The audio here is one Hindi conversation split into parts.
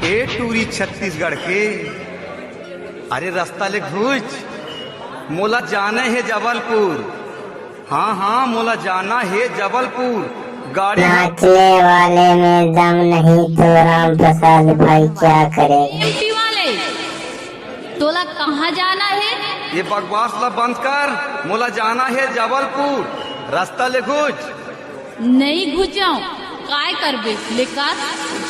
ए टूरी छत्तीसगढ़ के अरे रास्ता ले घुच मोला जाना है जबलपुर। हाँ हाँ मोला जाना है जबलपुर। गाड़ी नाचने वाले में दम नहीं तो राम प्रसाद भाई क्या करेगा। एमपी वाले तोला कहाँ जाना है? ये बकवास ला बंद कर, मोला जाना है जबलपुर। रास्ता ले घुच। नहीं घुसाऊं काय करबे लेकर?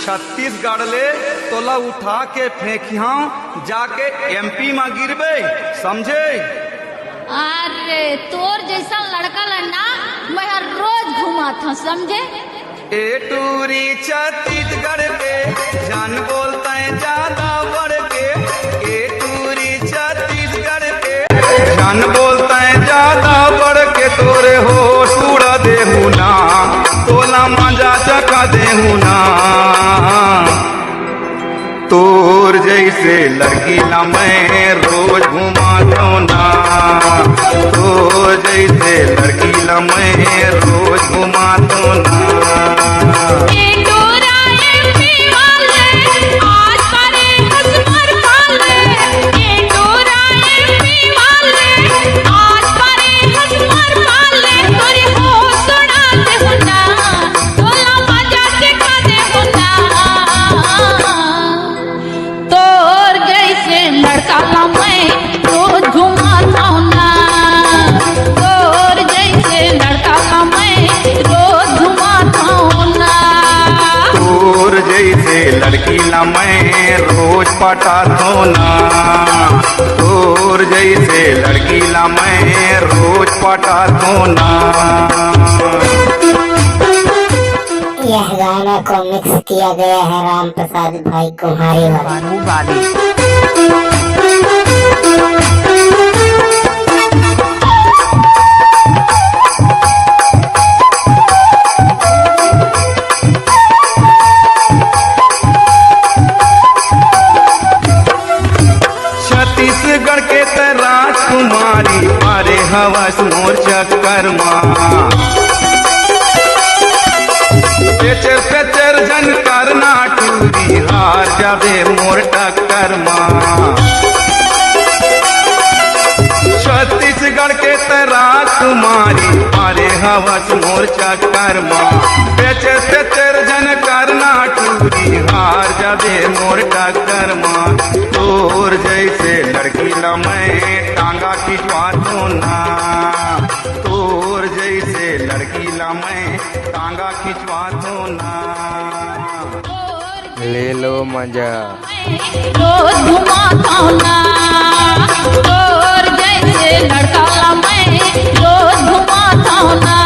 छत्तीसगढ़ ले तोला उठा के फेंकिया जाके एमपी में गिरबे, समझे? अरे तोर जैसा लड़का लड़ना मैं हर रोज घुमा था, समझे? ए टूरी छत्तीसगढ़ के जान बोलता है ज्यादा बढ़ के। ए टूरी छत्तीसगढ़ के जान बोलता है ज्यादा बढ़ के। तोरे होश उड़ा देहू ना, तोला मजा चखा देहू ना। तोर जैसे लड़की ला मैं रोज घुमा दो ना। तोर जैसे लड़की ला मैं रोज घुमा दो ना। लड़की ला मैं रोज पटातो ना। तोर जैसे लड़की ला मैं रोज पटातो ना। यह गाना को मिक्स किया गया है राम प्रसाद भाई कुम्हारी वाले। छत्तीसगढ़ के राजकुमारी मारे हवस मोर चक्कर माँ। पेचर पेचर जन करना टूरी हार जाबे मोर टक्कर माँ। छत्तीसगढ़ के राजकुमारी मारे हवस मोर चक्कर माँ। पेचर पेचर जन करना टूरी हार जाबे मोर टक्कर माँ। तोर जैसे लड़की ला मैं टांगा खिंचवा दो ना। तोर जैसे लड़की ला मैं टांगा खिंचवा दो ना। ले लो मजा। रोज घुमाता ना। तोर जैसे लड़का ला मैं रोज घुमाता ना।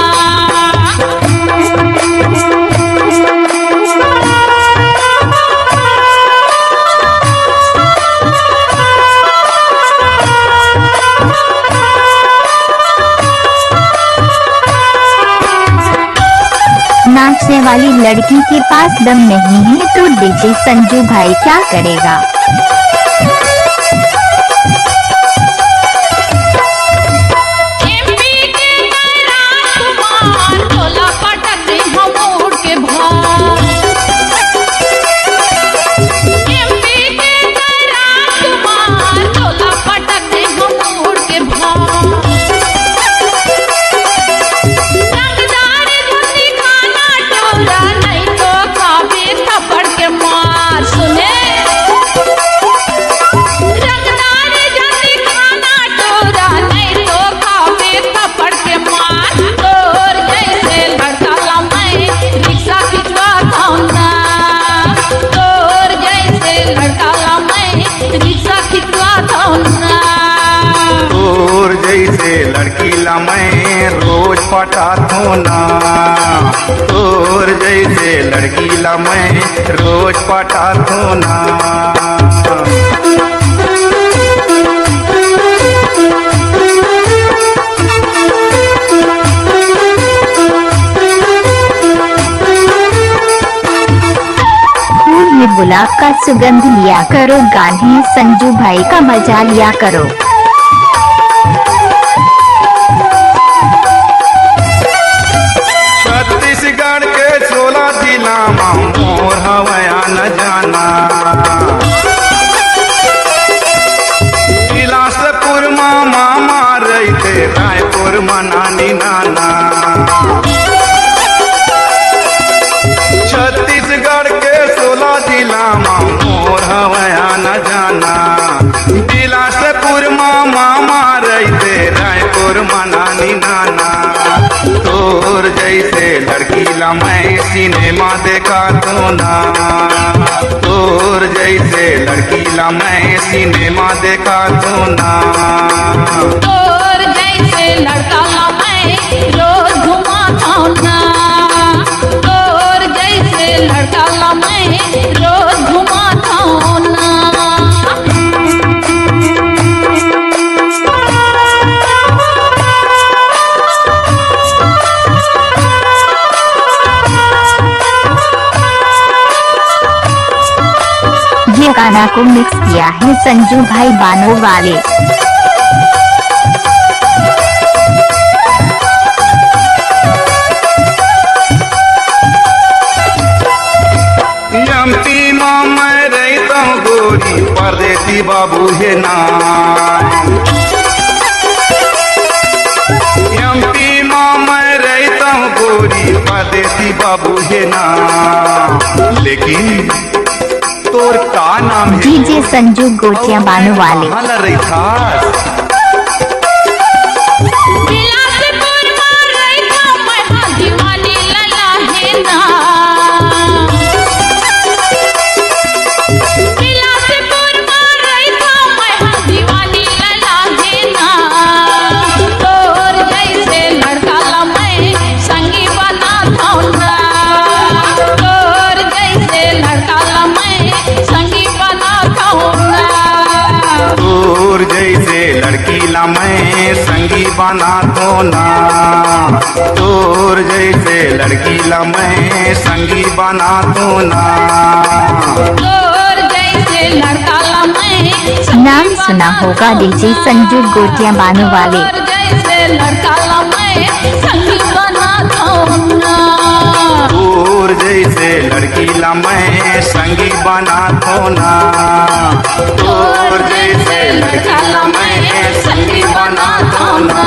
नाचने वाली लड़की के पास दम नहीं है तो डीजे संजू भाई क्या करेगा। लड़की ला मैं रोज पटातो ना। तोर जैसे लड़की ला मैं रोज पटातो ना। फूल में गुलाब का सुगंध लिया करो, गाने संजू भाई का मजा लिया करो। छत्तीसगढ़ के 16 जिला मोर हवया न जाना। ला मैं सिनेमा देखा तो ना, तोर जैसे लड़की ला मैं सिनेमा देखा तो ना। तोर जैसे लड़का ला मैं रोज घुमाता ना, तोर जैसे लड़का ला मैं रोज घुमाता ना। ये गाना को मिक्स किया है संजू भाई बानो वाले। एमपी माँ मैं रहता हूँ गोरी, परदेसी बाबू है नाम। एमपी माँ मैं रहता हूँ गोरी, परदेसी बाबू है नाम। लेकिन तोर का नाम है? डीजे संजू गोटिया बानो वाले। कहाँ ला रही था? बिलासपुर में रहता मैं हाँ दीवानी लला है ना। बिलासपुर में रहता मैं हाँ दीवानी लला है ना। तोर जैसे लड़का ला मैं संगी बनाता ना, तोर जैसे लड़का ला मैं संगी बनाता ना। तोर जैसे लड़की ला मैं संगी बना तो ना, तोर जैसे लड़की ला मैं संगी बना तो ना। तोर जैसे लड़का ला मैं नाम सुना होगा डीजे संजू गोटिया बानो वाले। तोर जैसे लड़का ला मैं संगी बनाता ना। तोर जैसे लड़की ला मैं संगी बना तो ना, तोर जैसे लड़की ला मैं संगी बना तो ना।